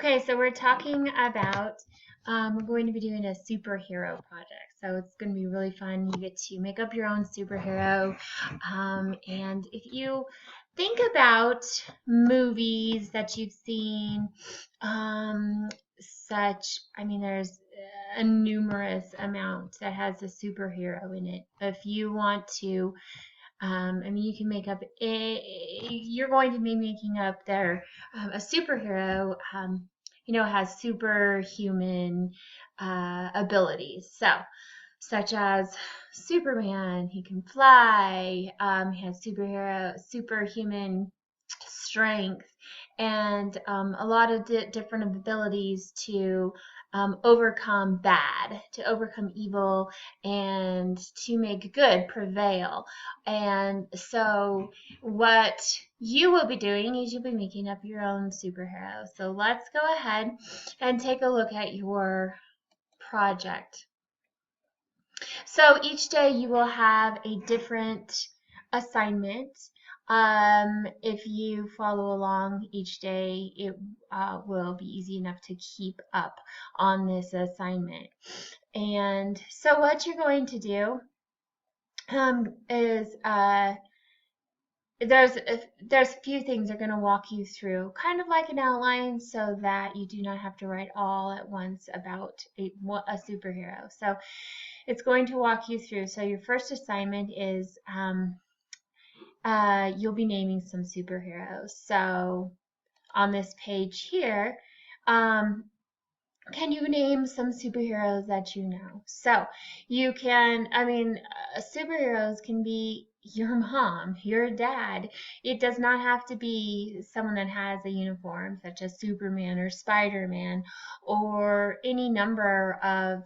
Okay, so we're talking about, we're going to be doing a superhero project. So it's going to be really fun. You get to make up your own superhero. And if you think about movies that you've seen, there's a numerous amount that has a superhero in it. If you want to, you can make up you're going to be making up a superhero, has superhuman abilities. So, such as Superman, he can fly, he has superhuman strength, and a lot of different abilities to to overcome evil, and to make good prevail. And so, what you will be doing is you'll be making up your own superhero. So, let's go ahead and take a look at your project. So each day you will have a different assignment. If you follow along each day, it will be easy enough to keep up on this assignment. And so what you're going to do is there's a few things they're going to walk you through, kind of like an outline, so that you do not have to write all at once about a superhero. So it's going to walk you through. So your first assignment is you'll be naming some superheroes. So on this page here, can you name some superheroes that you know? So you can, superheroes can be your mom, your dad. It does not have to be someone that has a uniform, such as Superman or Spider-Man, or any number of,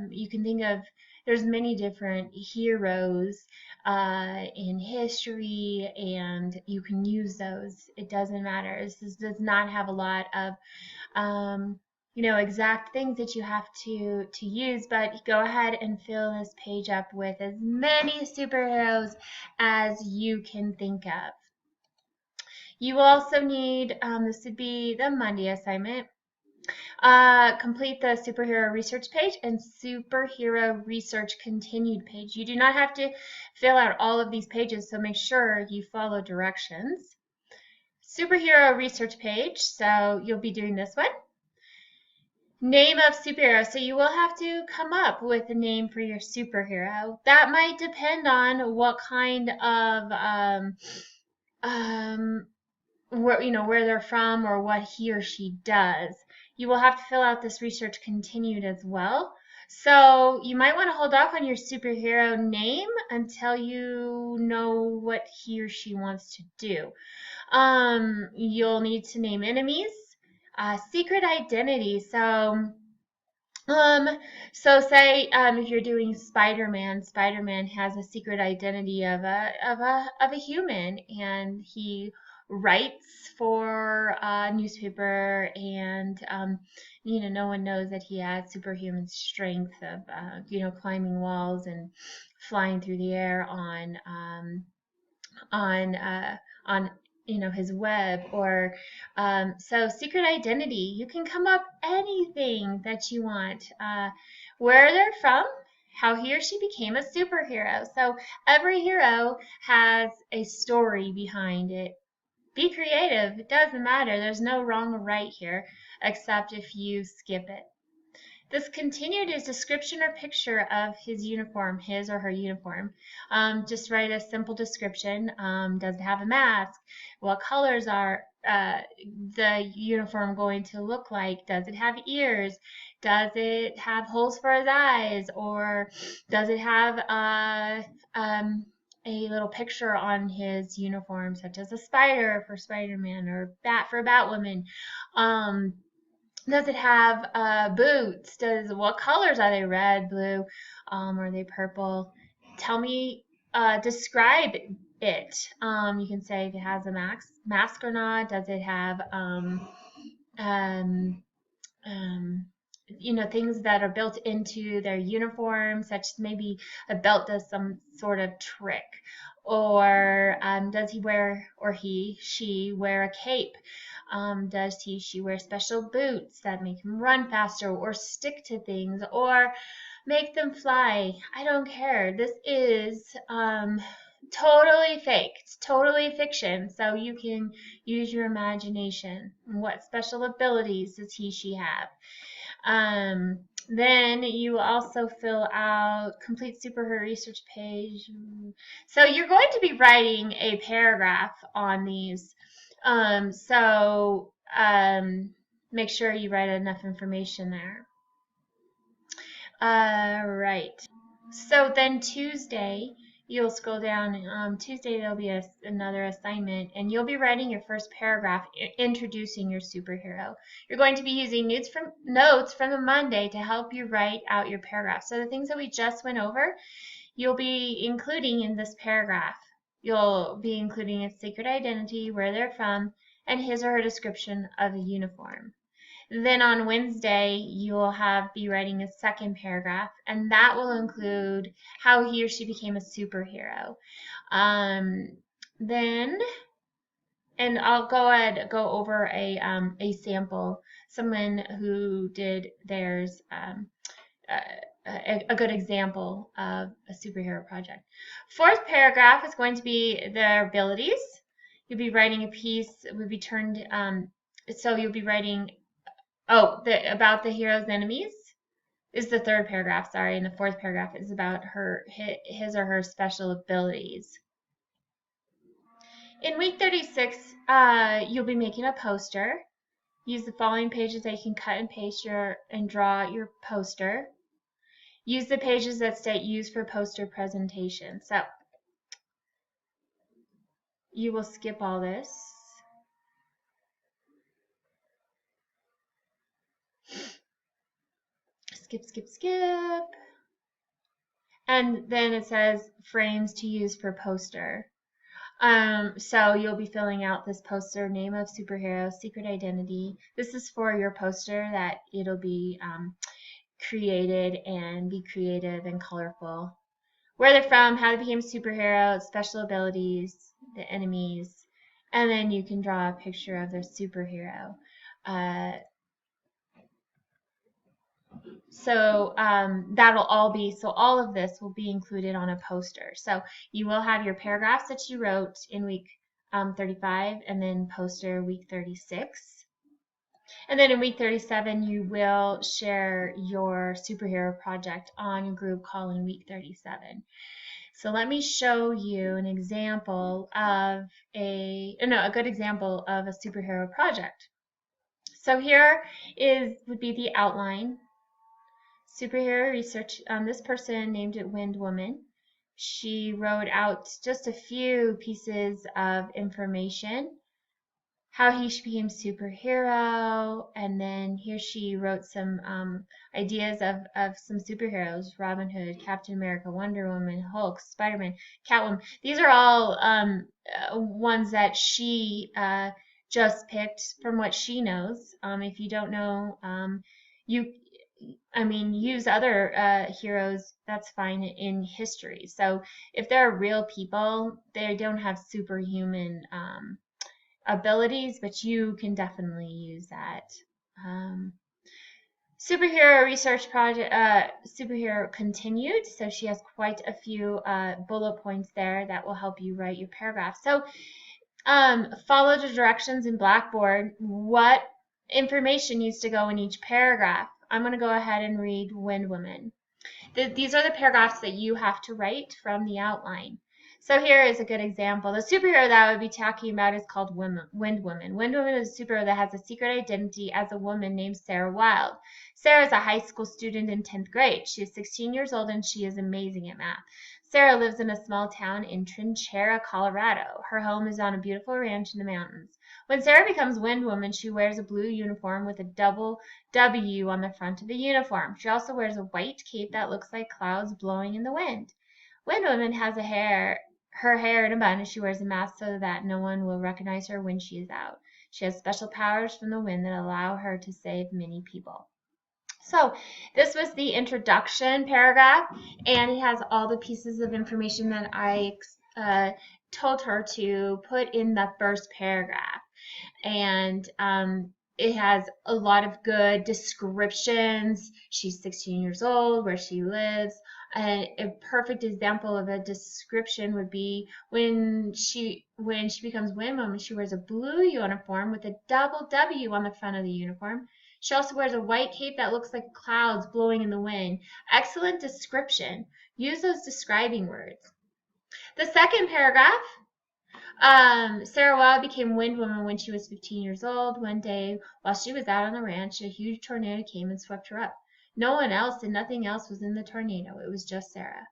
you can think of, there's many different heroes in history, and you can use those. It doesn't matter. This does not have a lot of exact things that you have to use, but go ahead and fill this page up with as many superheroes as you can think of. You will also need, this would be the Monday assignment, complete the superhero research page and superhero research continued page. You do not have to fill out all of these pages, so make sure you follow directions. Superhero research page, so you'll be doing this one. Name of superhero. So you will have to come up with a name for your superhero. That might depend on what kind of where they're from or what he or she does. You will have to fill out this research continued as well. So you might want to hold off on your superhero name until you know what he or she wants to do. You'll need to name enemies. Secret identity. So say if you're doing Spider-Man, Spider-Man has a secret identity of a human, and he writes for a newspaper, and no one knows that he has superhuman strength of climbing walls and flying through the air on his web. Or so secret identity, you can come up anything that you want, where they're from, how he or she became a superhero. So every hero has a story behind it. Be creative. It doesn't matter. There's no wrong or right here, except if you skip it. This continued is description or picture of his uniform, his or her uniform. Just write a simple description. Does it have a mask? What colors are the uniform going to look like? Does it have ears? Does it have holes for his eyes? Or does it have a little picture on his uniform, such as a spider for Spider-Man, or bat for Batwoman? Does it have boots? What colors are they? Red, blue, are they purple? Tell me, describe it. You can say if it has a mask or not. Does it have things that are built into their uniform, such as maybe a belt does some sort of trick, or does he wear, or she wear a cape? Does she wear special boots that make him run faster or stick to things or make them fly? I don't care. This is totally faked, totally fiction. So you can use your imagination. What special abilities does she have? Then you also fill out complete superhero research page. So you're going to be writing a paragraph on these. So make sure you write enough information there. Right. So then Tuesday, you'll scroll down. Tuesday there'll be another assignment, and you'll be writing your first paragraph introducing your superhero. You're going to be using notes from the Monday to help you write out your paragraph. So the things that we just went over, you'll be including in this paragraph. You'll be including its secret identity, where they're from, and his or her description of a uniform. Then on Wednesday, you will be writing a second paragraph, and that will include how he or she became a superhero. Then, and I'll go over a sample, someone who did theirs, a good example of a superhero project. Fourth paragraph is going to be their abilities. You'll be writing a piece, would be turned, so you'll be writing about the hero's enemies is the third paragraph, sorry, and the fourth paragraph is about his or her special abilities. In week 36, you'll be making a poster. Use the following pages that you can cut and paste and draw your poster. Use the pages that state used for poster presentation. So you will skip all this. Skip. And then it says frames to use for poster. So you'll be filling out this poster, name of superhero, secret identity. This is for your poster that it'll be created and be creative and colorful. Where they're from, how they became superhero, special abilities, the enemies, and then you can draw a picture of their superhero. So that'll all be, so all of this will be included on a poster. So you will have your paragraphs that you wrote in week 35 and then poster week 36. And then in week 37, you will share your superhero project on your group call in week 37. So let me show you an example of a good example of a superhero project. So here would be the outline. Superhero research. This person named it Wind Woman. She wrote out just a few pieces of information, how he became superhero, and then here she wrote some ideas of some superheroes: Robin Hood, Captain America, Wonder Woman, Hulk, Spider-Man, Catwoman. These are all ones that she just picked from what she knows. If you don't know, use other heroes, that's fine, in history. So if they're real people, they don't have superhuman abilities, but you can definitely use that. Superhero research project, superhero continued. So she has quite a few bullet points there that will help you write your paragraph. So follow the directions in Blackboard. What information needs to go in each paragraph? I'm going to go ahead and read Wind Woman. These are the paragraphs that you have to write from the outline. So here is a good example. The superhero that I would be talking about is called Wind Woman. Wind Woman is a superhero that has a secret identity as a woman named Sarah Wild. Sarah is a high school student in 10th grade. She is 16 years old and she is amazing at math. Sarah lives in a small town in Trinchera, Colorado. Her home is on a beautiful ranch in the mountains. When Sarah becomes Wind Woman, she wears a blue uniform with a double W on the front of the uniform. She also wears a white cape that looks like clouds blowing in the wind. Wind Woman has her hair in a bun, and she wears a mask so that no one will recognize her when she is out. She has special powers from the wind that allow her to save many people. So this was the introduction paragraph, and it has all the pieces of information that I told her to put in the first paragraph. And it has a lot of good descriptions. She's 16 years old, where she lives. And a perfect example of a description would be when she becomes Wind Woman, she wears a blue uniform with a double W on the front of the uniform. She also wears a white cape that looks like clouds blowing in the wind. Excellent description. Use those describing words. The second paragraph, Sarah Wild became Wind Woman when she was 15 years old. One day, while she was out on the ranch, a huge tornado came and swept her up. No one else and nothing else was in the tornado. It was just Sarah.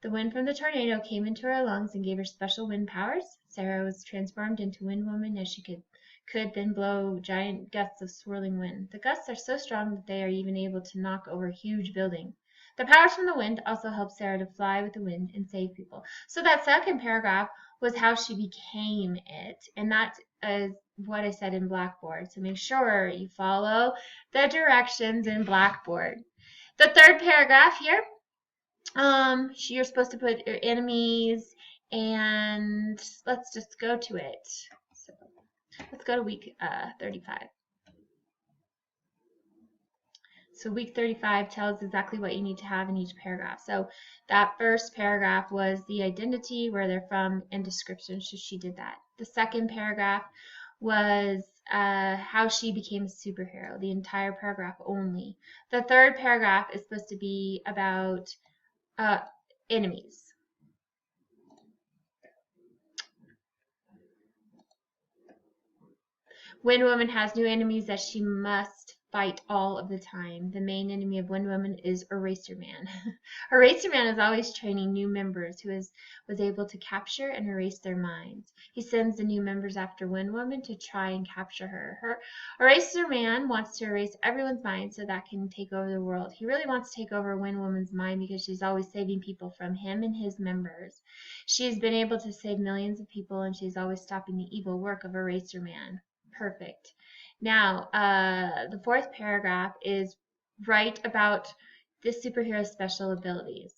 The wind from the tornado came into her lungs and gave her special wind powers. Sarah was transformed into Wind Woman as she could then blow giant gusts of swirling wind. The gusts are so strong that they are even able to knock over huge buildings. The powers from the wind also help Sarah to fly with the wind and save people. So that second paragraph was how she became it, and that is what I said in Blackboard. So make sure you follow the directions in Blackboard. The third paragraph here, you're supposed to put your enemies, and let's just go to it. So let's go to week 35. So week 35 tells exactly what you need to have in each paragraph. So that first paragraph was the identity, where they're from, and description, so she did that. The second paragraph was how she became a superhero, the entire paragraph only. The third paragraph is supposed to be about enemies. Wind Woman has new enemies that she must fight all of the time. The main enemy of Wind Woman is Eraser Man. Eraser Man is always training new members who was able to capture and erase their minds. He sends the new members after Wind Woman to try and capture her. Eraser Man wants to erase everyone's mind so that can take over the world. He really wants to take over Wind Woman's mind because she's always saving people from him and his members. She's been able to save millions of people, and she's always stopping the evil work of Eraser Man. Perfect. Now, the fourth paragraph is write about the superhero's special abilities.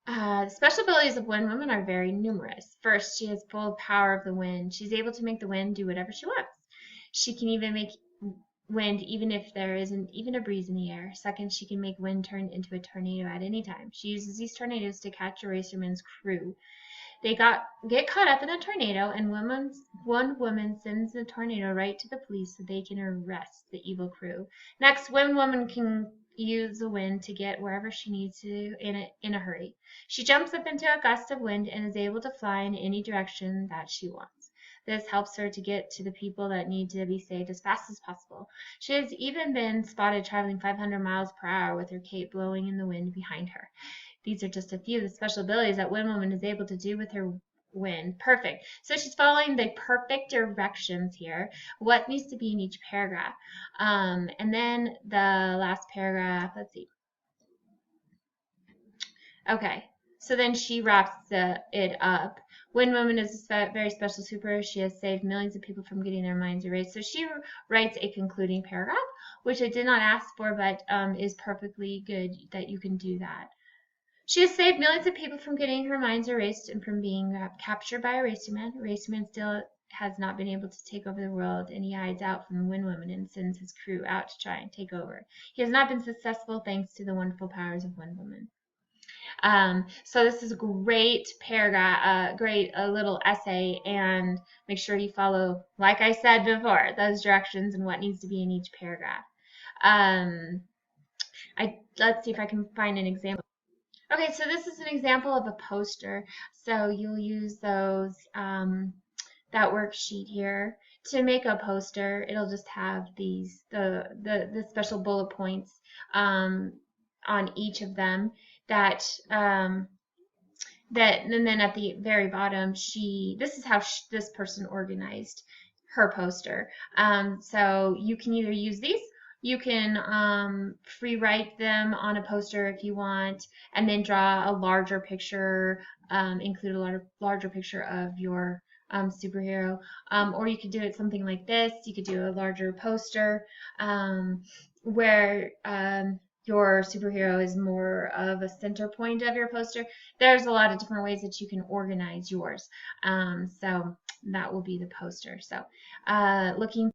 The special abilities of Wind Woman are very numerous. First, she has full power of the wind. She's able to make the wind do whatever she wants. She can even make wind even if there isn't even a breeze in the air. Second, she can make wind turn into a tornado at any time. She uses these tornadoes to catch Eraser Man's crew. They get caught up in a tornado, and one woman sends the tornado right to the police so they can arrest the evil crew. Next, Wind Woman can use the wind to get wherever she needs to in a hurry. She jumps up into a gust of wind and is able to fly in any direction that she wants. This helps her to get to the people that need to be saved as fast as possible. She has even been spotted traveling 500 miles per hour with her cape blowing in the wind behind her. These are just a few of the special abilities that Wind Woman is able to do with her wind. Perfect. So she's following the perfect directions here. What needs to be in each paragraph. And then the last paragraph, let's see. Okay, so then she wraps it up. Wind Woman is a very special superhero. She has saved millions of people from getting their minds erased. So she writes a concluding paragraph, which I did not ask for, but is perfectly good that you can do that. She has saved millions of people from getting her minds erased and from being captured by Eraser Man. Eraser Man still has not been able to take over the world, and he hides out from Wind Woman and sends his crew out to try and take over. He has not been successful thanks to the wonderful powers of Wind Woman. So this is a great paragraph, great little essay, and make sure you follow, like I said before, those directions and what needs to be in each paragraph. Let's see if I can find an example. Okay, so this is an example of a poster. So you'll use those, that worksheet here to make a poster. It'll just have these, the special bullet points on each of them and then at the very bottom, this is how this person organized her poster. So you can either use these, you can free write them on a poster if you want, and then draw a larger picture, include a larger picture of your superhero. Or you could do it something like this. You could do a larger poster where your superhero is more of a center point of your poster. There's a lot of different ways that you can organize yours. So that will be the poster. So looking